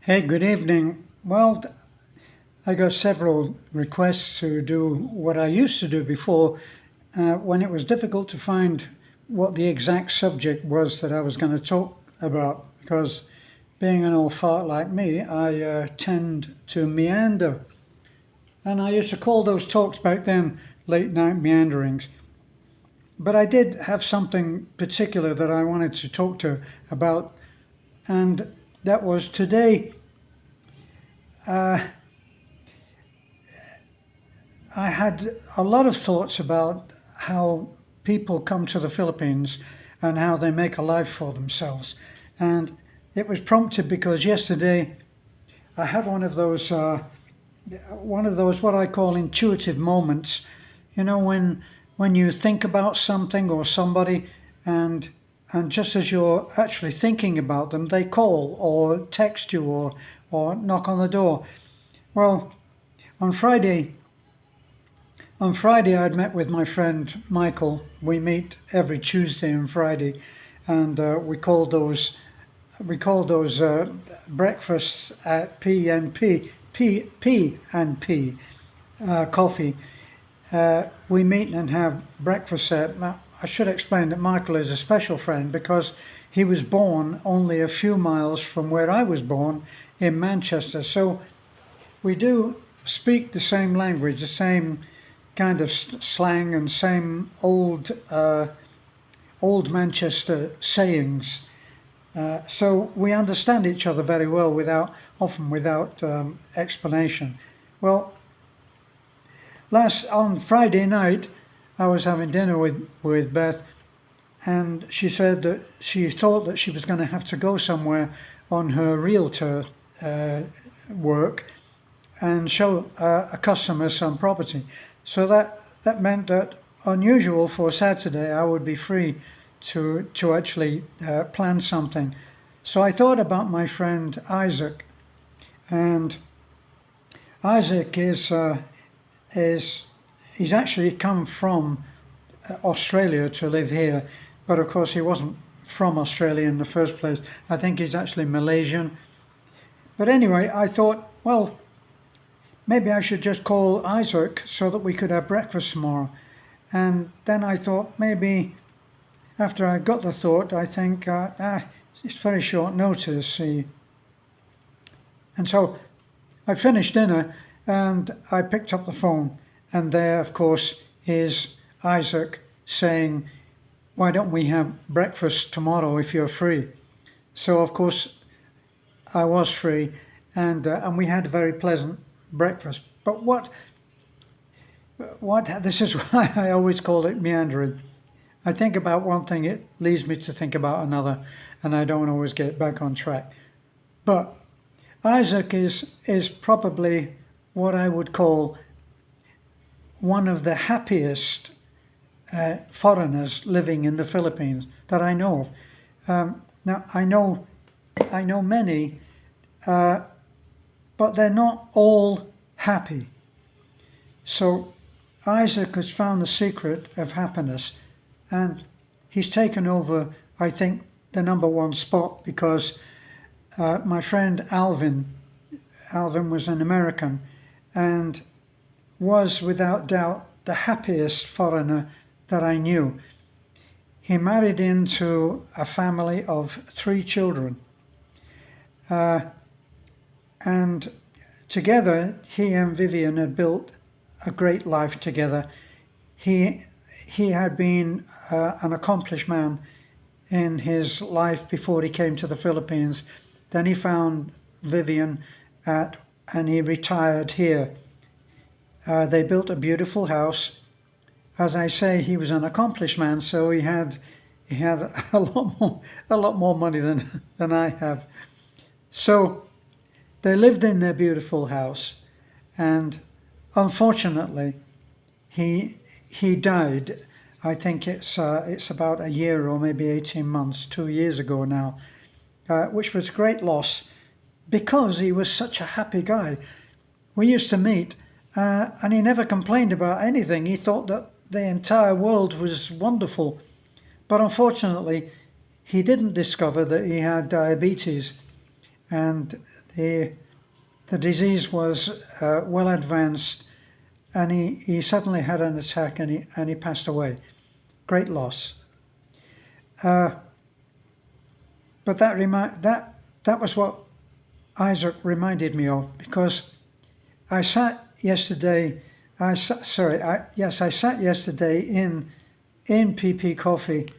Hey, good evening. Well, I got several requests to do what I used to do before when it was difficult to find what the exact subject was that I was going to talk about because being an old fart like me, I tend to meander. And I used to call those talks back then late night meanderings. But I did have something particular that I wanted to talk to about, and that was today. Uh, I had a lot of thoughts about how people come to the Philippines and how they make a life for themselves. And it was prompted because yesterday I had one of those what I call intuitive moments. You know, when you think about something or somebody, and just as you're actually thinking about them, they call or text you or knock on the door. Well, on Friday, On Friday, I'd met with my friend Michael. We meet every Tuesday and Friday, and we called those breakfasts at P and P coffee. We meet and have breakfast at. I should explain that Michael is a special friend because he was born only a few miles from where I was born in Manchester. So we do speak the same language, the same kind of slang and same old Manchester sayings. So we understand each other very well often without explanation. Well, on Friday night, I was having dinner with Beth, and she said that she thought that she was going to have to go somewhere on her realtor work and show a customer some property. So that meant that, unusual for Saturday, I would be free to actually plan something. So I thought about my friend Isaac, and Isaac is he's actually come from Australia to live here, but of course he wasn't from Australia in the first place. I think he's actually Malaysian. But anyway, I thought, well, maybe I should just call Isaac so that we could have breakfast tomorrow. And then I thought, maybe after I got the thought, I think, it's very short notice. See. And so I finished dinner and I picked up the phone. And there, of course, is Isaac saying, why don't we have breakfast tomorrow if you're free? So, of course, I was free, and we had a very pleasant breakfast. But what this is why I always call it meandering. I think about one thing, it leads me to think about another, and I don't always get back on track. But Isaac is probably what I would call one of the happiest foreigners living in the Philippines that I know of. Now I know many, but they're not all happy. So Isaac has found the secret of happiness, and he's taken over, I think, the number one spot because my friend Alvin was an American and was without doubt the happiest foreigner that I knew. He married into a family of 3 children. And together, he and Vivian had built a great life together. He had been an accomplished man in his life before he came to the Philippines. Then he found Vivian and he retired here. They built a beautiful house. As I say, he was an accomplished man, so he had a lot more money than I have. So they lived in their beautiful house, and unfortunately, he died. I think it's about a year or maybe 18 months, 2 years ago now, which was a great loss because he was such a happy guy. We used to meet, and he never complained about anything. He thought that the entire world was wonderful, but unfortunately, he didn't discover that he had diabetes. and the disease was well advanced, and he suddenly had an attack, and he passed away. Great loss. But that was what Isaac reminded me of, because I sat yesterday. I sat yesterday in PP Coffee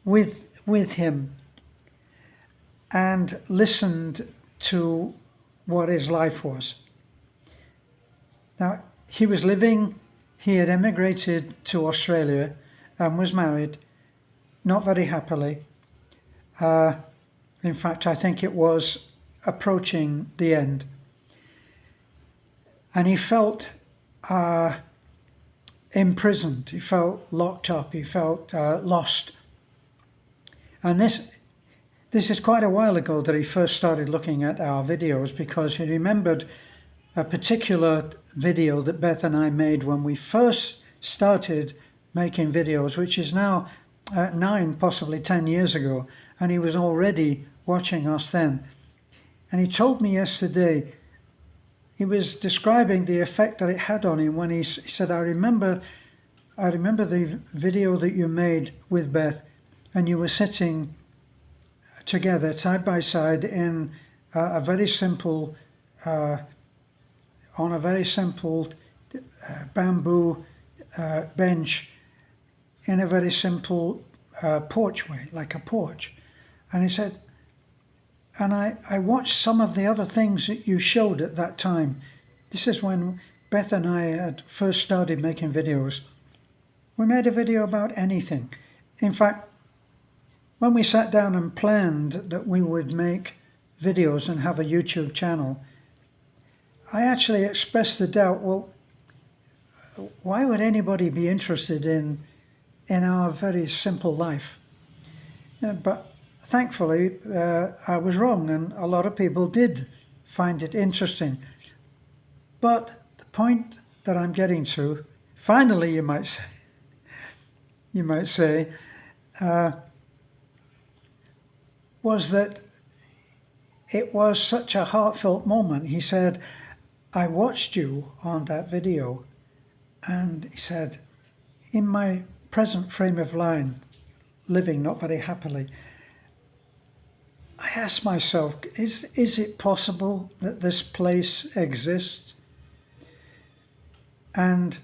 with him and listened to what his life was. Now, he had emigrated to Australia and was married, not very happily. In fact, I think it was approaching the end. And he felt imprisoned, he felt locked up, he felt lost. And this is quite a while ago that he first started looking at our videos, because he remembered a particular video that Beth and I made when we first started making videos, which is now 9, possibly 10 years ago, and he was already watching us then. And he told me yesterday, he was describing the effect that it had on him when he said, I remember the video that you made with Beth, and you were sitting together side by side in a very simple, on a very simple bamboo bench in a very simple porchway, like a porch. And he said, and I watched some of the other things that you showed at that time. This is when Beth and I had first started making videos. We made a video about anything. In fact, when we sat down and planned that we would make videos and have a YouTube channel, I actually expressed the doubt, well, why would anybody be interested in our very simple life? But thankfully, I was wrong, and a lot of people did find it interesting. But the point that I'm getting to, finally, you might say, was that it was such a heartfelt moment. He said, I watched you on that video, and he said, in my present frame of mind, living not very happily, I asked myself, is it possible that this place exists? And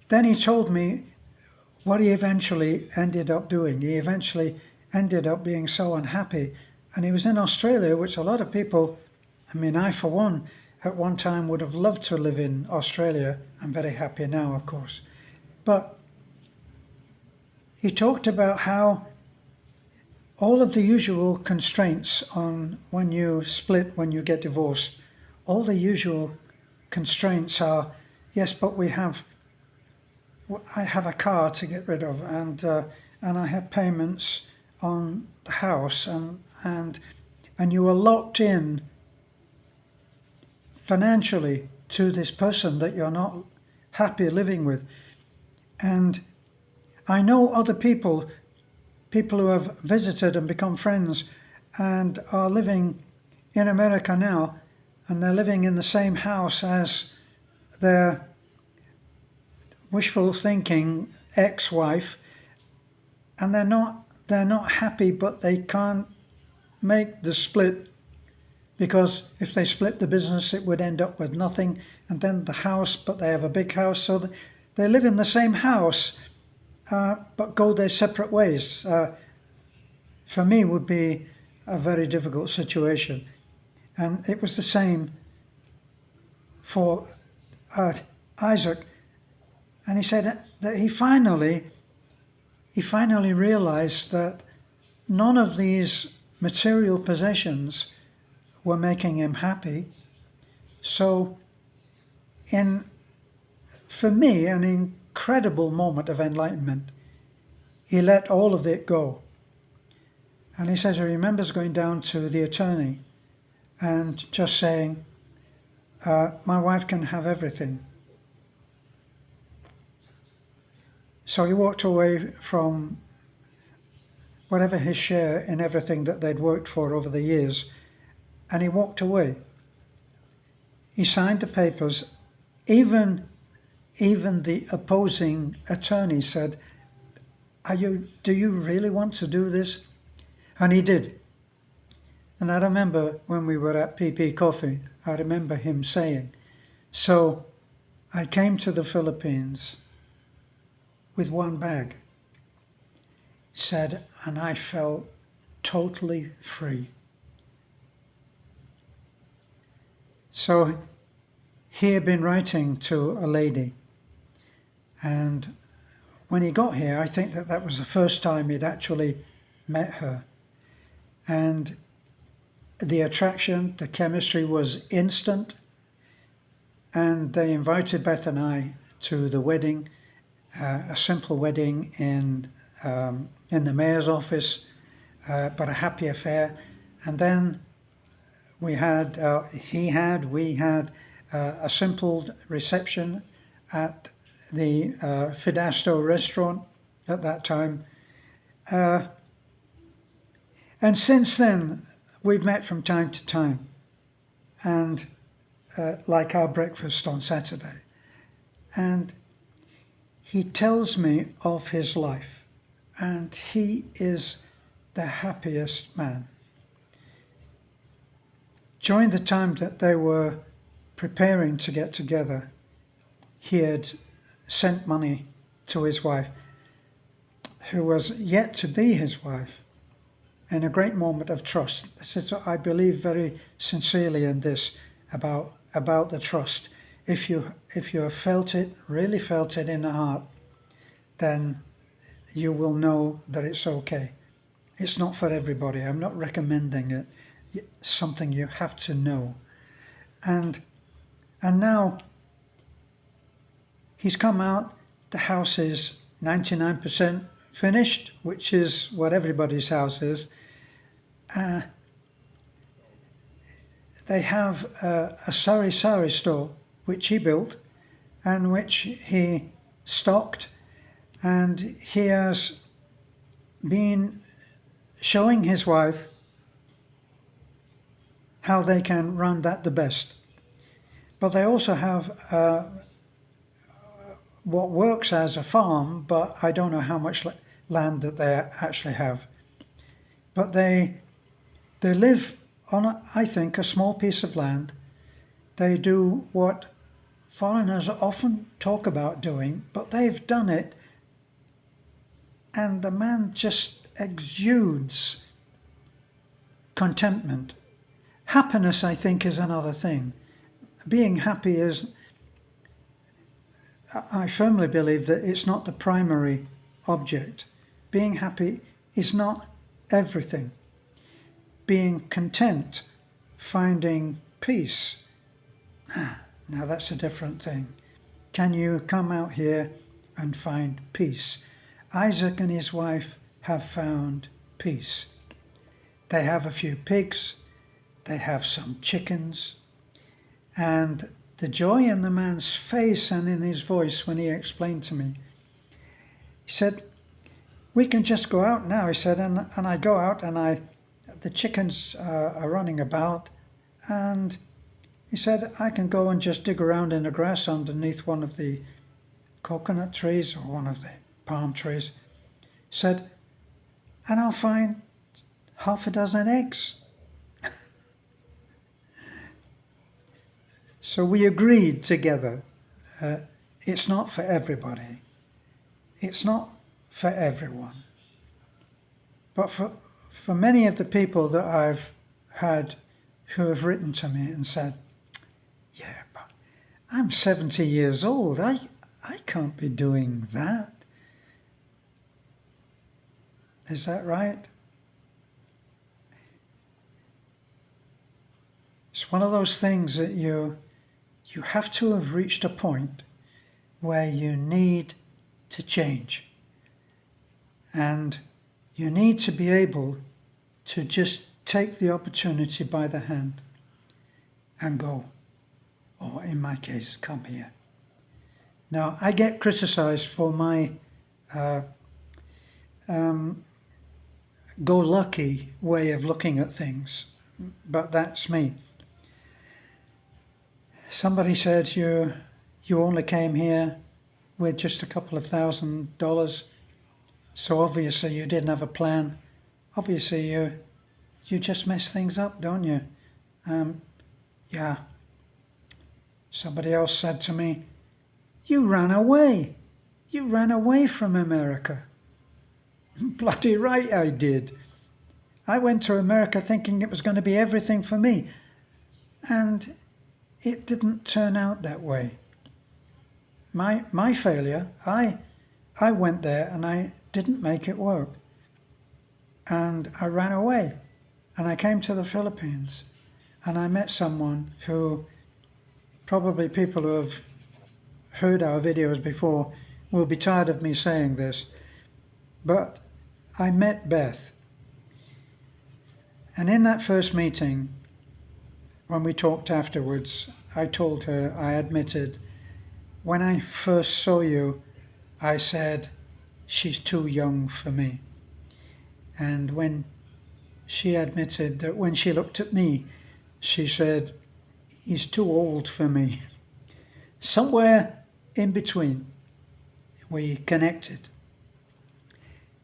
then he told me what he eventually ended up doing. He eventually ended up being so unhappy. And he was in Australia, which a lot of people, I mean, I for one, at one time would have loved to live in Australia. I'm very happy now, of course. But he talked about how all of the usual constraints on when you split, when you get divorced, all the usual constraints are, yes, but I have a car to get rid of, and I have payments on the house, and you are locked in financially to this person that you're not happy living with. And I know other people who have visited and become friends and are living in America now, and they're living in the same house as their wishful thinking ex-wife, and they're not happy, but they can't make the split, because if they split the business it would end up with nothing, and then the house, but they have a big house, so they live in the same house but go their separate ways. For me would be a very difficult situation, and it was the same for Isaac. And he said that he finally realized that none of these material possessions were making him happy. So for me, an incredible moment of enlightenment, he let all of it go. And he says he remembers going down to the attorney and just saying, my wife can have everything. So he walked away from whatever his share in everything that they'd worked for over the years, and he walked away. He signed the papers. Even the opposing attorney said, do you really want to do this? And he did. And I remember when we were at PP Coffee, I remember him saying, so I came to the Philippines with one bag, said, and I felt totally free. So he had been writing to a lady, and when he got here, I think that was the first time he'd actually met her. And the attraction, the chemistry was instant, and they invited Beth and I to the wedding, a simple wedding in the mayor's office, but a happy affair. And then we had a simple reception at the Fidasto restaurant at that time. And since then, we've met from time to time. And like our breakfast on Saturday. And he tells me of his life. And he is the happiest man. During the time that they were preparing to get together, he had sent money to his wife, who was yet to be his wife, in a great moment of trust. I believe very sincerely in this about the trust. If you have felt it, really felt it in the heart, then you will know that it's okay. It's not for everybody. I'm not recommending it. It's something you have to know. And now he's come out. The house is 99% finished, which is what everybody's house is. They have a sari store, which he built and which he stocked, and he has been showing his wife how they can run that the best. But they also have what works as a farm, but I don't know how much land that they actually have. But they live on, I think, a small piece of land. They do what foreigners often talk about doing, but they've done it, and the man just exudes contentment. Happiness, I think, is another thing. Being happy is, I firmly believe that it's not the primary object. Being happy is not everything. Being content, finding peace, now that's a different thing. Can you come out here and find peace? Isaac and his wife have found peace. They have a few pigs, they have some chickens, and the joy in the man's face and in his voice when he explained to me, he said, we can just go out now, he said, and I go out and the chickens are running about, and he said, I can go and just dig around in the grass underneath one of the coconut trees or one of the palm trees. He said, and I'll find half a dozen eggs. So we agreed together, it's not for everybody. It's not for everyone. But for many of the people that I've had who have written to me and said, yeah, but I'm 70 years old. I can't be doing that. Is that right? It's one of those things that you have to have reached a point where you need to change. And you need to be able to just take the opportunity by the hand and go, or in my case, come here. Now, I get criticized for my go-lucky way of looking at things, but that's me. Somebody said you only came here with just a couple of $1,000, so obviously you didn't have a plan. Obviously you just mess things up, don't you? Yeah. Somebody else said to me, you ran away. You ran away from America. Bloody right I did. I went to America thinking it was going to be everything for me, and it didn't turn out that way. My failure, I went there and I didn't make it work. And I ran away, and I came to the Philippines, and I met someone who, probably people who have heard our videos before will be tired of me saying this, but I met Beth. And in that first meeting, when we talked afterwards, I told her, I admitted, when I first saw you, I said, she's too young for me. And when she admitted that when she looked at me, she said, he's too old for me. Somewhere in between, we connected.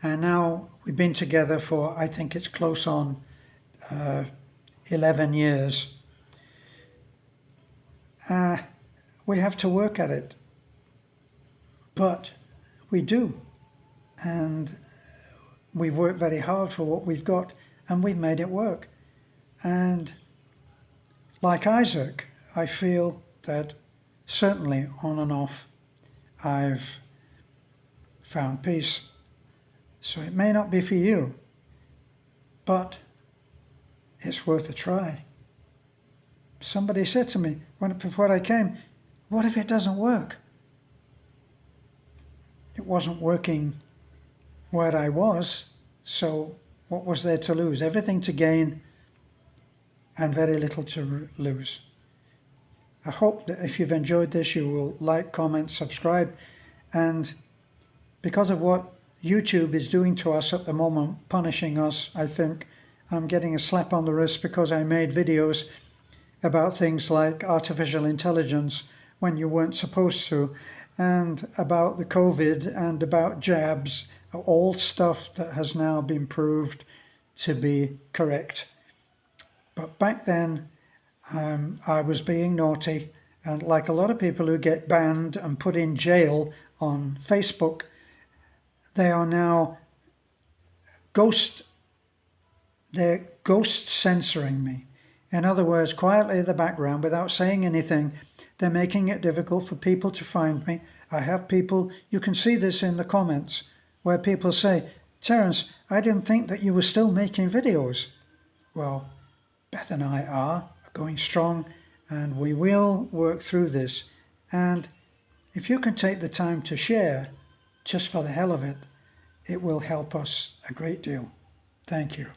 And now we've been together for, I think it's close on 11 years. We have to work at it, but we do. And we've worked very hard for what we've got, and we've made it work. And like Isaac, I feel that certainly on and off, I've found peace. So it may not be for you, but it's worth a try. Somebody said to me before I came, what if it doesn't work? It wasn't working where I was, so what was there to lose? Everything to gain and very little to lose. I hope that if you've enjoyed this, you will like, comment, subscribe, and because of what YouTube is doing to us at the moment, punishing us, I think I'm getting a slap on the wrist because I made videos about things like artificial intelligence when you weren't supposed to, and about the COVID and about jabs, all stuff that has now been proved to be correct. But back then, I was being naughty, and like a lot of people who get banned and put in jail on Facebook, they are now ghost censoring me. In other words, quietly in the background, without saying anything, they're making it difficult for people to find me. I have people, you can see this in the comments, where people say, Terence, I didn't think that you were still making videos. Well, Beth and I are going strong, and we will work through this. And if you can take the time to share, just for the hell of it, it will help us a great deal. Thank you.